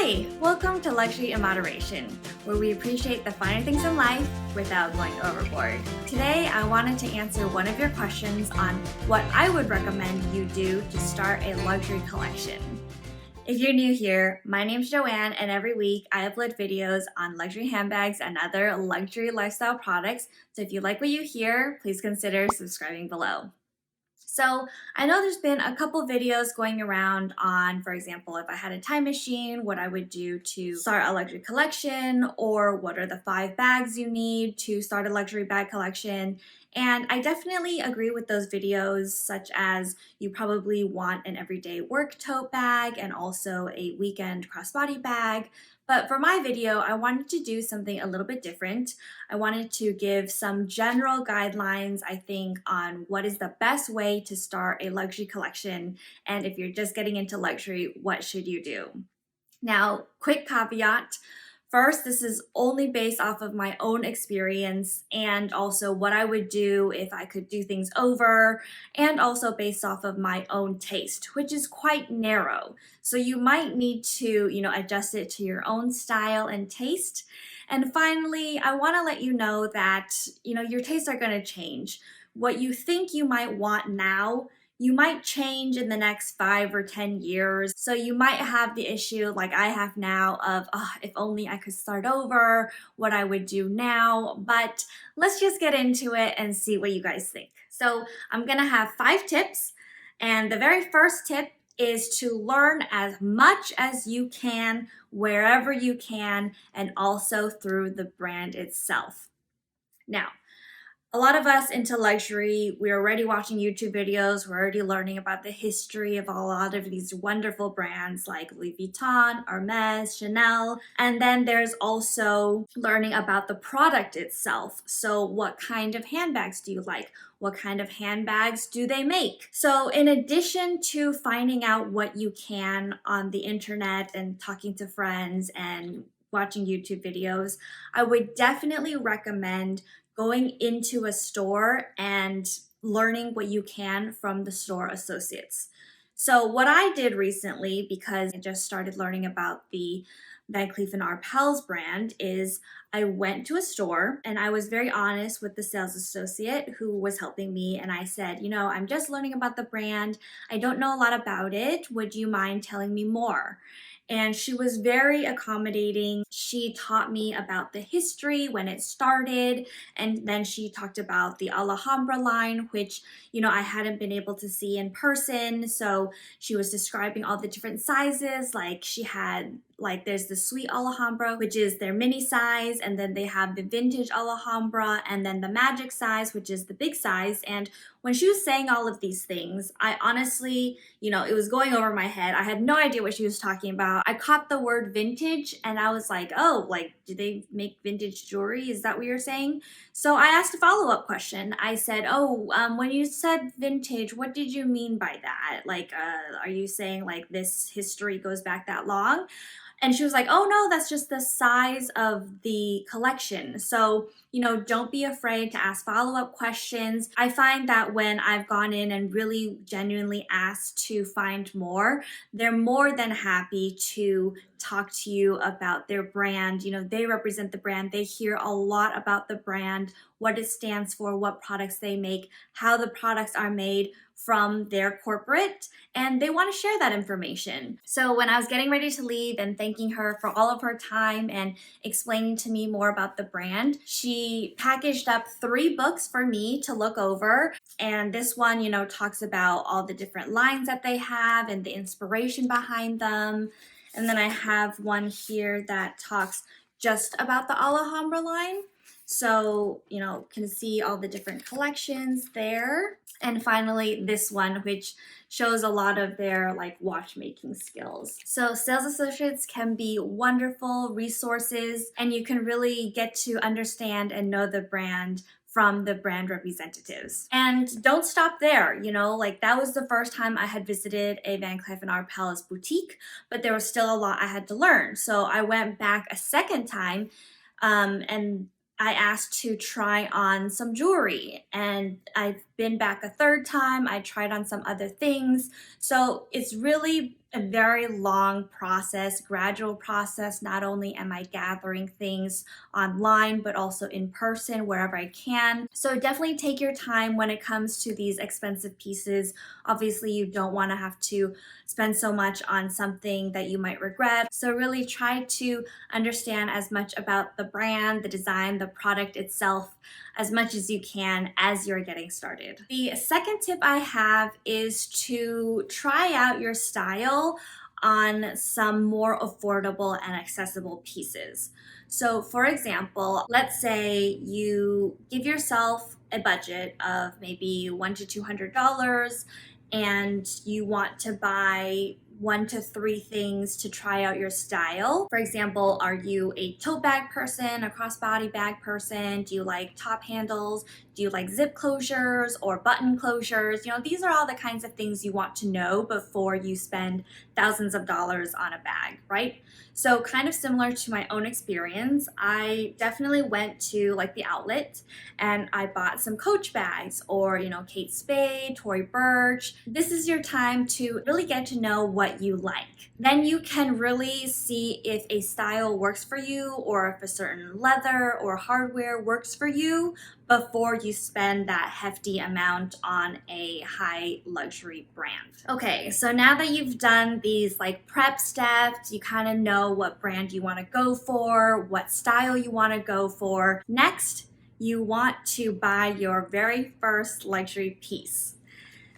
Hi, welcome to Luxury in Moderation, where we appreciate the finer things in life without going overboard. Today, I wanted to answer one of your questions on what I would recommend you do to start a luxury collection. If you're new here, my name's Joanne, and every week I upload videos on luxury handbags and other luxury lifestyle products. So if you like what you hear, please consider subscribing below. So I know there's been a couple videos going around on, for example, if I had a time machine, what I would do to start a luxury collection, or what are the 5 bags you need to start a luxury bag collection. And I definitely agree with those videos, such as you probably want an everyday work tote bag and also a weekend crossbody bag. But for my video, I wanted to do something a little bit different. I wanted to give some general guidelines, I think, on what is the best way to start a luxury collection. And if you're just getting into luxury, what should you do? Now, quick caveat. First, this is only based off of my own experience and also what I would do if I could do things over, and also based off of my own taste, which is quite narrow. So you might need to, adjust it to your own style and taste. And finally, I want to let you know that, your tastes are going to change. What you think you might want now, you might change in the next 5 or 10 years. So you might have the issue like I have now of, if only I could start over, what I would do now. But let's just get into it and see what you guys think. So I'm gonna have 5 tips. And the very first tip is to learn as much as you can, wherever you can, and also through the brand itself. Now, a lot of us into luxury, we're already watching YouTube videos, we're already learning about the history of a lot of these wonderful brands like Louis Vuitton, Hermes, Chanel, and then there's also learning about the product itself. So what kind of handbags do you like? What kind of handbags do they make? So in addition to finding out what you can on the internet and talking to friends and watching YouTube videos, I would definitely recommend going into a store and learning what you can from the store associates. So what I did recently, because I just started learning about the Van Cleef & Arpels brand, is I went to a store and I was very honest with the sales associate who was helping me. And I said, I'm just learning about the brand. I don't know a lot about it. Would you mind telling me more? And she was very accommodating. She taught me about the history when it started. And then she talked about the Alhambra line, which, I hadn't been able to see in person. So she was describing all the different sizes. Like she had, there's the Sweet Alhambra, which is their mini size. And then they have the vintage Alhambra, and then the magic size, which is the big size. And when she was saying all of these things, I honestly, it was going over my head. I had no idea what she was talking about. I caught the word vintage and I was like, oh, do they make vintage jewelry? Is that what you're saying? So I asked a follow-up question. I said, when you said vintage, what did you mean by that? Are you saying this history goes back that long? And she was like, oh no, that's just the size of the collection. So, don't be afraid to ask follow-up questions. I find that when I've gone in and really genuinely asked to find more, they're more than happy to talk to you about their brand. They represent the brand. They hear a lot about the brand, what it stands for, what products they make, how the products are made from their corporate, and they want to share that information. So when I was getting ready to leave and thanking her for all of her time and explaining to me more about the brand, she packaged up 3 books for me to look over. And this one, talks about all the different lines that they have and the inspiration behind them. And then I have one here that talks just about the Alhambra line. So, can see all the different collections there. And finally, this one, which shows a lot of their watchmaking skills. So sales associates can be wonderful resources, and you can really get to understand and know the brand from the brand representatives. And don't stop there, that was the first time I had visited a Van Cleef & Arpels boutique, but there was still a lot I had to learn. So I went back a second time, and I asked to try on some jewelry, and I've been back a third time. I tried on some other things. So it's really a very long process, gradual process. Not only am I gathering things online, but also in person wherever I can. So definitely take your time when it comes to these expensive pieces. Obviously, you don't want to have to spend so much on something that you might regret. So really try to understand as much about the brand, the design, the product itself as much as you can as you're getting started. The second tip I have is to try out your style on some more affordable and accessible pieces. So for example, let's say you give yourself a budget of maybe $100 to $200 and you want to buy 1 to 3 things to try out your style. For example, are you a tote bag person, a crossbody bag person? Do you like top handles? Do you like zip closures or button closures? These are all the kinds of things you want to know before you spend thousands of dollars on a bag, right? So kind of similar to my own experience, I definitely went to like the outlet and I bought some Coach bags or, Kate Spade, Tory Burch. This is your time to really get to know what you like. Then you can really see if a style works for you or if a certain leather or hardware works for you before you spend that hefty amount on a high luxury brand. Okay, so now that you've done these like prep steps, you kind of know what brand you want to go for, what style you want to go for. Next, you want to buy your very first luxury piece.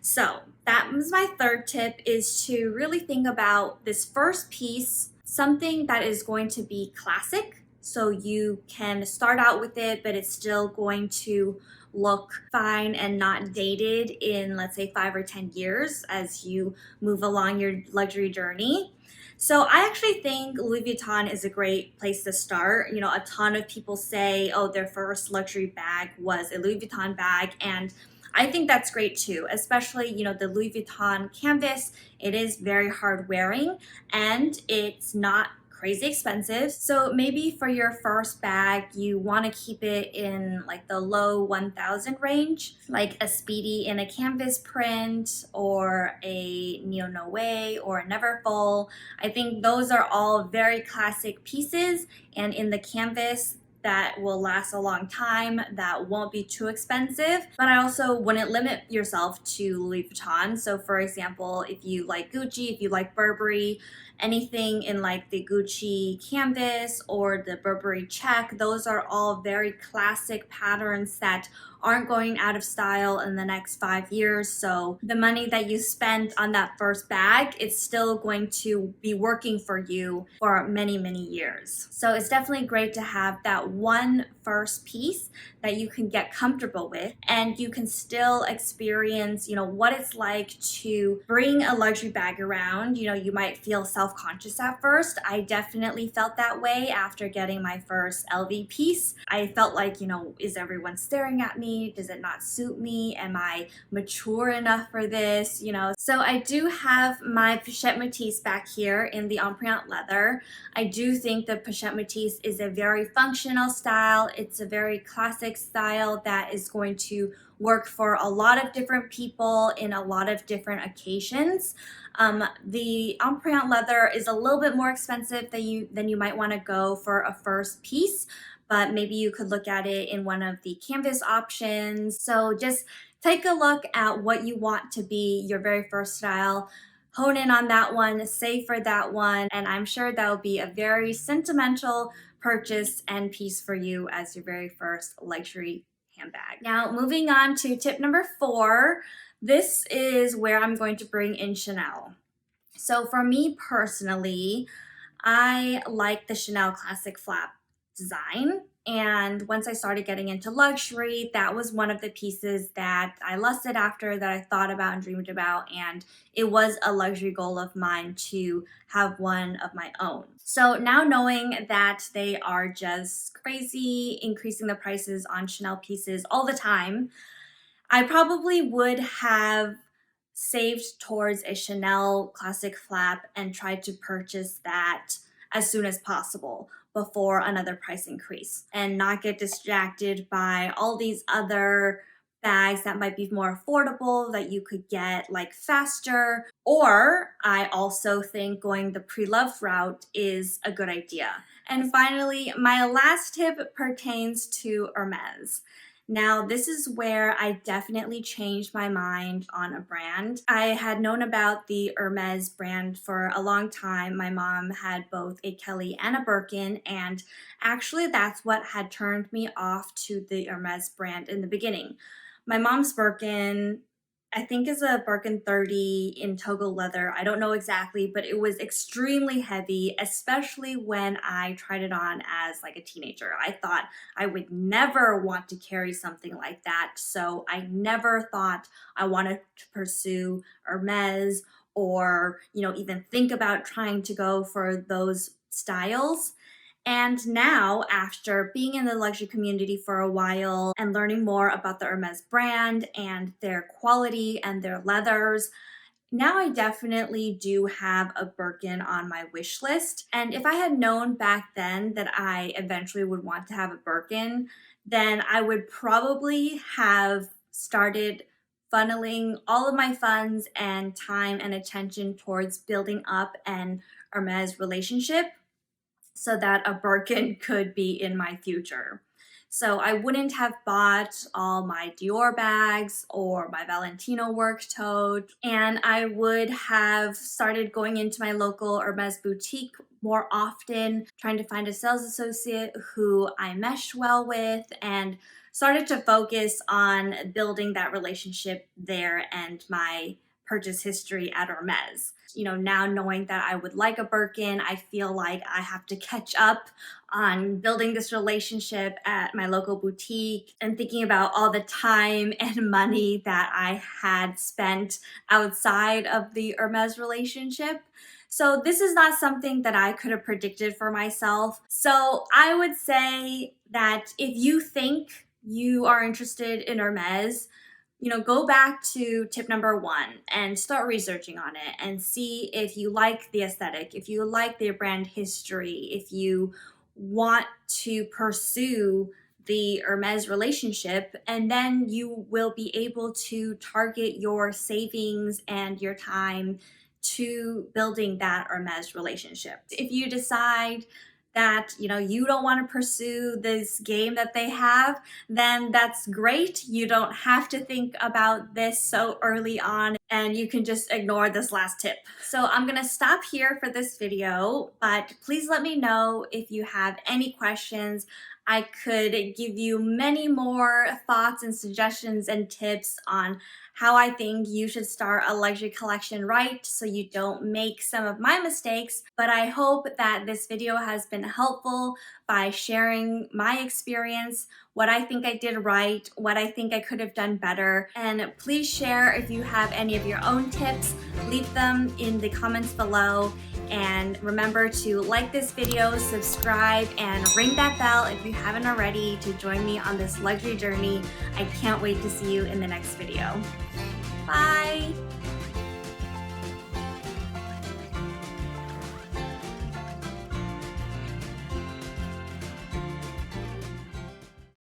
So that was my third tip, is to really think about this first piece, something that is going to be classic. So you can start out with it, but it's still going to look fine and not dated in, let's say, 5 or 10 years as you move along your luxury journey. So I actually think Louis Vuitton is a great place to start. A ton of people say, oh, their first luxury bag was a Louis Vuitton bag, and I think that's great too, especially, the Louis Vuitton canvas. It is very hard wearing and it's not crazy expensive. So maybe for your first bag, you want to keep it in like the low 1,000 range, like a Speedy in a canvas print or a Neo Noe or a Neverfull. I think those are all very classic pieces, and in the canvas, that will last a long time, that won't be too expensive. But I also wouldn't limit yourself to Louis Vuitton. So for example, if you like Gucci, if you like Burberry, anything in like the Gucci canvas or the Burberry check, those are all very classic patterns that aren't going out of style in the next 5 years. So the money that you spend on that first bag, it's still going to be working for you for many, many years. So it's definitely great to have that one first piece that you can get comfortable with, and you can still experience, what it's like to bring a luxury bag around. You might feel self-conscious at first. I definitely felt that way after getting my first LV piece. I felt like, is everyone staring at me? Does it not suit me? Am I mature enough for this? So I do have my pochette métisse back here in the Empreinte leather. I do think the pochette métisse is a very functional style. It's a very classic style that is going to work for a lot of different people in a lot of different occasions. The Empreinte leather is a little bit more expensive than you might want to go for a first piece, but maybe you could look at it in one of the canvas options. So just take a look at what you want to be your very first style. Hone in on that one, save for that one, and I'm sure that will be a very sentimental purchase and piece for you as your very first luxury handbag. Now, moving on to tip number 4, this is where I'm going to bring in Chanel. So for me personally, I like the Chanel Classic Flap design. And once I started getting into luxury, that was one of the pieces that I lusted after, that I thought about and dreamed about. And it was a luxury goal of mine to have one of my own. So now knowing that they are just crazy, increasing the prices on Chanel pieces all the time, I probably would have saved towards a Chanel Classic Flap and tried to purchase that as soon as possible before another price increase, and not get distracted by all these other bags that might be more affordable that you could get like faster. Or I also think going the pre-loved route is a good idea. And finally, my last tip pertains to Hermes. Now, this is where I definitely changed my mind on a brand. I had known about the Hermes brand for a long time. My mom had both a Kelly and a Birkin, and actually that's what had turned me off to the Hermes brand in the beginning. My mom's Birkin, I think, is a Birkin 30 in Togo leather. I don't know exactly, but it was extremely heavy, especially when I tried it on as like a teenager. I thought I would never want to carry something like that. So I never thought I wanted to pursue Hermes or, even think about trying to go for those styles. And now, after being in the luxury community for a while and learning more about the Hermes brand and their quality and their leathers, now I definitely do have a Birkin on my wish list. And if I had known back then that I eventually would want to have a Birkin, then I would probably have started funneling all of my funds and time and attention towards building up an Hermes relationship so that a Birkin could be in my future. So I wouldn't have bought all my Dior bags or my Valentino work tote, and I would have started going into my local Hermes boutique more often, trying to find a sales associate who I meshed well with, and started to focus on building that relationship there and my purchase history at Hermes. Now knowing that I would like a Birkin, I feel like I have to catch up on building this relationship at my local boutique and thinking about all the time and money that I had spent outside of the Hermes relationship. So this is not something that I could have predicted for myself. So I would say that if you think you are interested in Hermes, go back to tip number 1 and start researching on it and see if you like the aesthetic, if you like their brand history, if you want to pursue the Hermes relationship, and then you will be able to target your savings and your time to building that Hermes relationship. If you decide that you don't want to pursue this game that they have, then that's great. You don't have to think about this so early on, and you can just ignore this last tip. So I'm gonna stop here for this video, but please let me know if you have any questions. I could give you many more thoughts and suggestions and tips on how I think you should start a luxury collection right so you don't make some of my mistakes. But I hope that this video has been helpful by sharing my experience, what I think I did right, what I think I could have done better. And please share if you have any of your own tips. Leave them in the comments below. And remember to like this video, subscribe, and ring that bell if you haven't already to join me on this luxury journey. I can't wait to see you in the next video. Bye!